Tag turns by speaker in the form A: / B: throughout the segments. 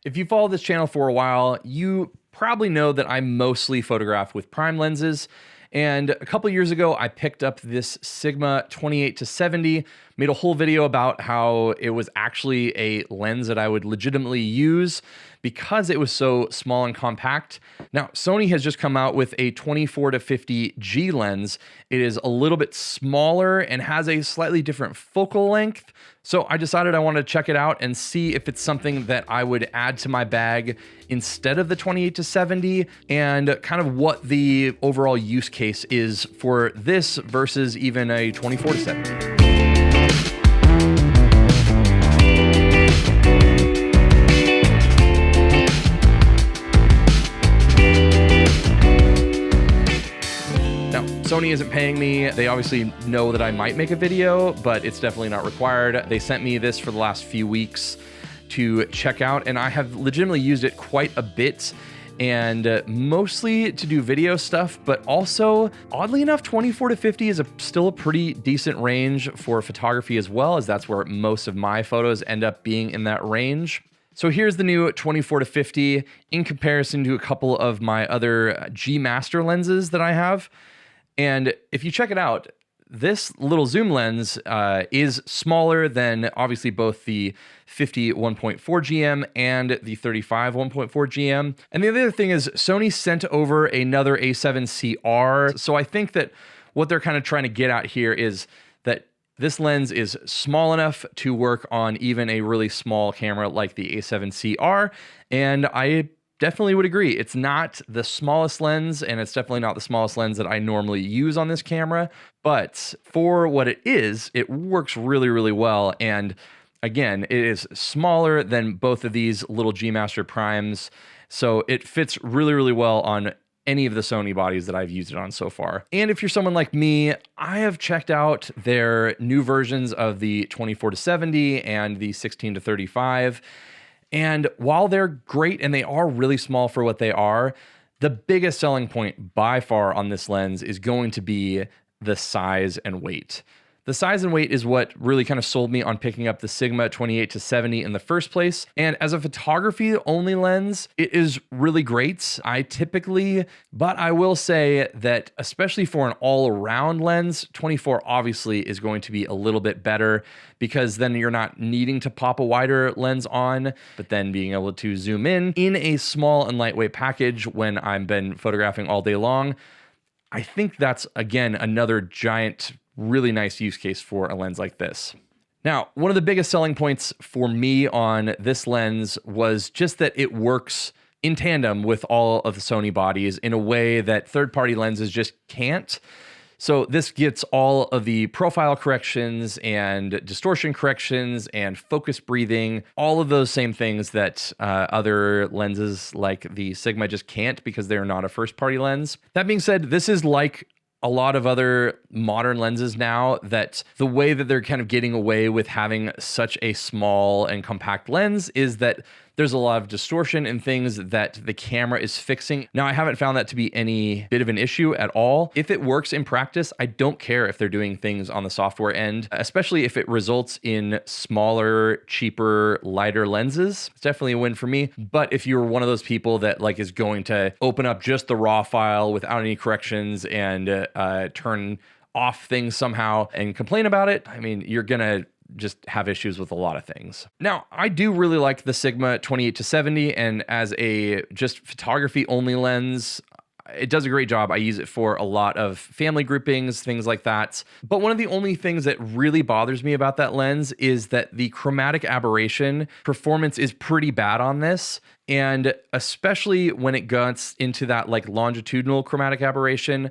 A: If you follow this channel for a while, you probably know that I mostly photograph with prime lenses. And a couple years ago, I picked up this Sigma 28-70, made a whole video about how it was actually a lens that I would legitimately use because it was so small and compact. Now, Sony has just come out with a 24-50G lens. It is a little bit smaller and has a slightly different focal length. So I decided I wanted to check it out and see if it's something that I would add to my bag instead of the 28-70 and kind of what the overall use case is for this versus even a 24-70. Sony isn't paying me. They obviously know that I might make a video, but it's definitely not required. They sent me this for the last few weeks to check out, and I have legitimately used it quite a bit, and mostly to do video stuff, but also, oddly enough, 24-50 is still a pretty decent range for photography as well, as that's where most of my photos end up being in that range. So here's the new 24-50 in comparison to a couple of my other G Master lenses that I have. And if you check it out, this little zoom lens is smaller than obviously both the 50 1.4 GM and the 35 1.4 GM. And the other thing is Sony sent over another A7CR. So I think that what they're kind of trying to get at here is that this lens is small enough to work on even a really small camera like the A7CR. And I definitely would agree. It's not the smallest lens, and it's definitely not the smallest lens that I normally use on this camera, but for what it is, it works really, really well. And again, it is smaller than both of these little G Master primes, so it fits really, really well on any of the Sony bodies that I've used it on so far. And if you're someone like me, I have checked out their new versions of the 24-70 and the 16-35. And while they're great and they are really small for what they are, the biggest selling point by far on this lens is going to be the size and weight. The size and weight is what really kind of sold me on picking up the Sigma 28-70 in the first place. And as a photography only lens, it is really great. But I will say that especially for an all around lens, 24 obviously is going to be a little bit better because then you're not needing to pop a wider lens on, but then being able to zoom in a small and lightweight package when I've been photographing all day long. I think that's, again, another giant really nice use case for a lens like this. Now, one of the biggest selling points for me on this lens was just that it works in tandem with all of the Sony bodies in a way that third-party lenses just can't. So this gets all of the profile corrections and distortion corrections and focus breathing, all of those same things that other lenses like the Sigma just can't because they're not a first-party lens. That being said, this is like a lot of other modern lenses now, that the way that they're kind of getting away with having such a small and compact lens is that there's a lot of distortion and things that the camera is fixing. Now, I haven't found that to be any bit of an issue at all. If it works in practice, I don't care if they're doing things on the software end, especially if it results in smaller, cheaper, lighter lenses. It's definitely a win for me. But if you're one of those people that like is going to open up just the raw file without any corrections and turn off things somehow and complain about it, I mean, you're gonna just have issues with a lot of things. Now, I do really like the Sigma 28-70, and as a just photography only lens, it does a great job. I use it for a lot of family groupings, things like that. But one of the only things that really bothers me about that lens is that the chromatic aberration performance is pretty bad on this. And especially when it gets into that like longitudinal chromatic aberration,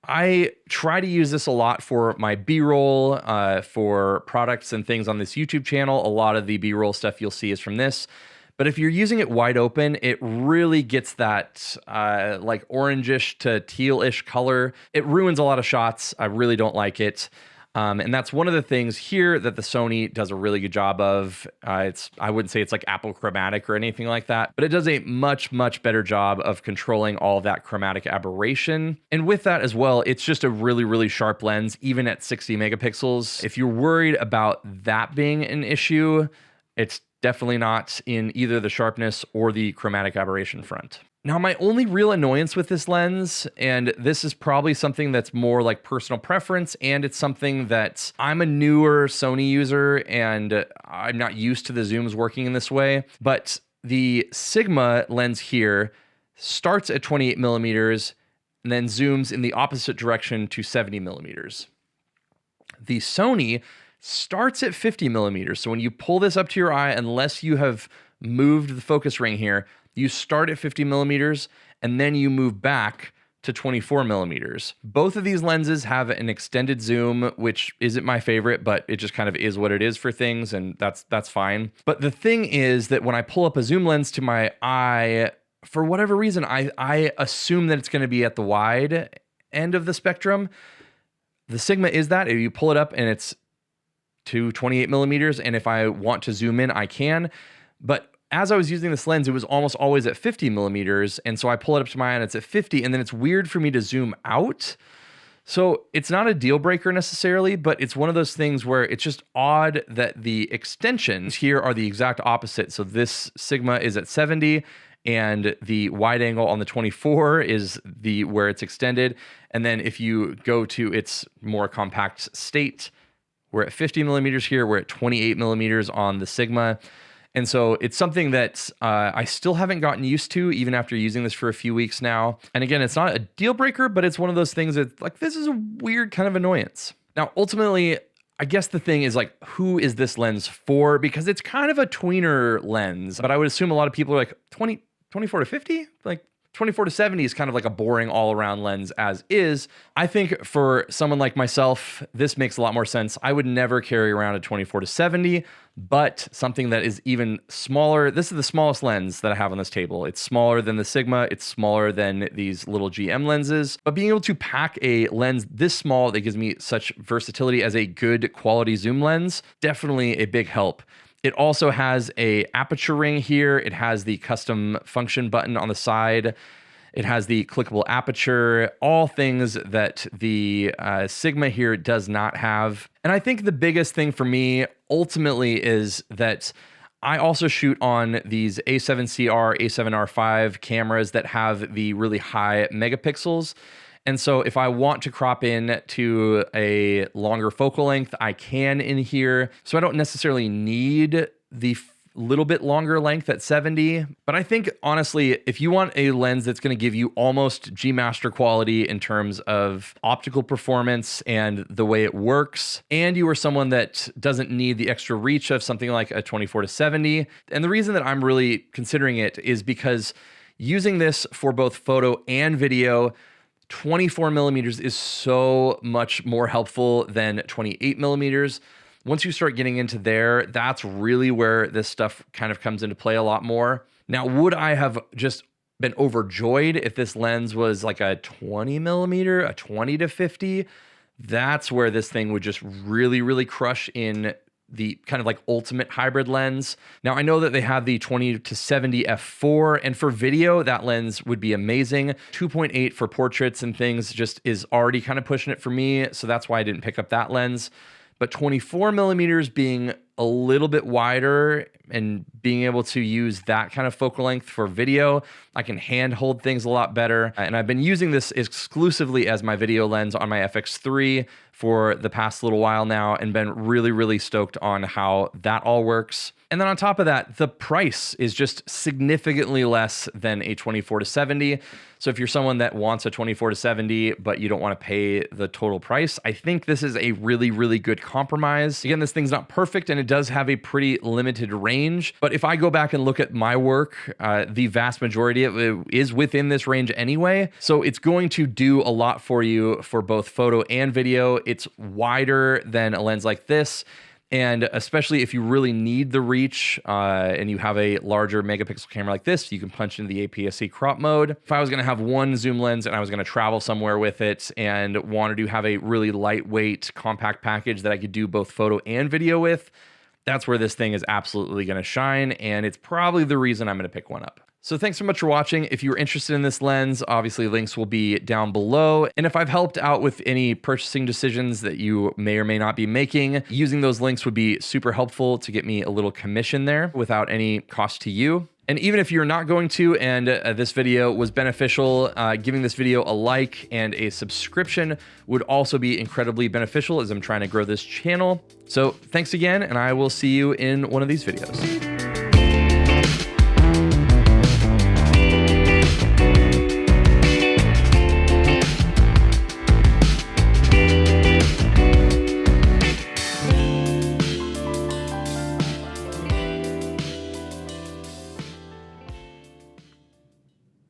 A: I try to use this a lot for my B-roll, for products and things on this YouTube channel. A lot of the B-roll stuff you'll see is from this. But if you're using it wide open, it really gets that like orangish to tealish color. It ruins a lot of shots. I really don't like it. And that's one of the things here that the Sony does a really good job of. I wouldn't say it's like Apple chromatic or anything like that, but it does a much, much better job of controlling all of that chromatic aberration. And with that as well, it's just a really, really sharp lens, even at 60 megapixels. If you're worried about that being an issue, it's Definitely not in either the sharpness or the chromatic aberration front. Now, my only real annoyance with this lens, and this is probably something that's more like personal preference, and it's something that I'm a newer Sony user and I'm not used to the zooms working in this way, but the Sigma lens here starts at 28 millimeters and then zooms in the opposite direction to 70 millimeters. The Sony starts at 50 millimeters. So when you pull this up to your eye, unless you have moved the focus ring here, you start at 50 millimeters and then you move back to 24 millimeters. Both of these lenses have an extended zoom, which isn't my favorite, but it just kind of is what it is for things, and that's fine. But the thing is that when I pull up a zoom lens to my eye, for whatever reason, I assume that it's going to be at the wide end of the spectrum. The Sigma is that. You pull it up and it's to 28 millimeters, and if I want to zoom in, I can. But as I was using this lens, it was almost always at 50 millimeters, and so I pull it up to my eye and it's at 50, and then it's weird for me to zoom out. So it's not a deal breaker necessarily, but it's one of those things where it's just odd that the extensions here are the exact opposite. So this Sigma is at 70, and the wide angle on the 24 is where it's extended. And then if you go to its more compact state, we're at 50 millimeters here, we're at 28 millimeters on the Sigma. And so it's something that I still haven't gotten used to, even after using this for a few weeks now. And again, it's not a deal breaker, but it's one of those things that, like, this is a weird kind of annoyance. Now, ultimately, I guess the thing is, like, who is this lens for? Because it's kind of a tweener lens, but I would assume a lot of people are like, 24 to 50? Like, 24 to 70 is kind of like a boring all-around lens as is. I think for someone like myself, this makes a lot more sense. I would never carry around a 24 to 70, but something that is even smaller. This is the smallest lens that I have on this table. It's smaller than the Sigma. It's smaller than these little GM lenses. But being able to pack a lens this small that gives me such versatility as a good quality zoom lens, definitely a big help. It also has a aperture ring here. It has the custom function button on the side. It has the clickable aperture, all things that the Sigma here does not have. And I think the biggest thing for me ultimately is that I also shoot on these A7CR, A7R5 cameras that have the really high megapixels. And so if I want to crop in to a longer focal length, I can in here. So I don't necessarily need the little bit longer length at 70. But I think, honestly, if you want a lens that's going to give you almost G Master quality in terms of optical performance and the way it works, and you are someone that doesn't need the extra reach of something like a 24 to 70, and the reason that I'm really considering it is because using this for both photo and video, 24 millimeters is so much more helpful than 28 millimeters. Once you start getting into there, that's really where this stuff kind of comes into play a lot more. Now, would I have just been overjoyed if this lens was like a 20 millimeter, a 20 to 50? That's where this thing would just really, really crush in the kind of like ultimate hybrid lens. Now, I know that they have the 20 to 70 f4, and for video, that lens would be amazing. 2.8 for portraits and things just is already kind of pushing it for me, so that's why I didn't pick up that lens. But 24 millimeters being a little bit wider and being able to use that kind of focal length for video, I can hand hold things a lot better. And I've been using this exclusively as my video lens on my FX3 for the past little while now and been really, really stoked on how that all works. And then on top of that, the price is just significantly less than a 24 to 70. So if you're someone that wants a 24 to 70, but you don't want to pay the total price, I think this is a really, really good compromise. Again, this thing's not perfect and it does have a pretty limited range, but if I go back and look at my work, the vast majority of it is within this range anyway. So it's going to do a lot for you for both photo and video. It's wider than a lens like this. And especially if you really need the reach and you have a larger megapixel camera like this, you can punch into the APS-C crop mode. If I was going to have one zoom lens and I was going to travel somewhere with it and wanted to have a really lightweight compact package that I could do both photo and video with, that's where this thing is absolutely going to shine. And it's probably the reason I'm going to pick one up. So thanks so much for watching. If you were interested in this lens, obviously links will be down below. And if I've helped out with any purchasing decisions that you may or may not be making, using those links would be super helpful to get me a little commission there without any cost to you. And even if you're not going to, and this video was beneficial, giving this video a like and a subscription would also be incredibly beneficial as I'm trying to grow this channel. So thanks again, and I will see you in one of these videos.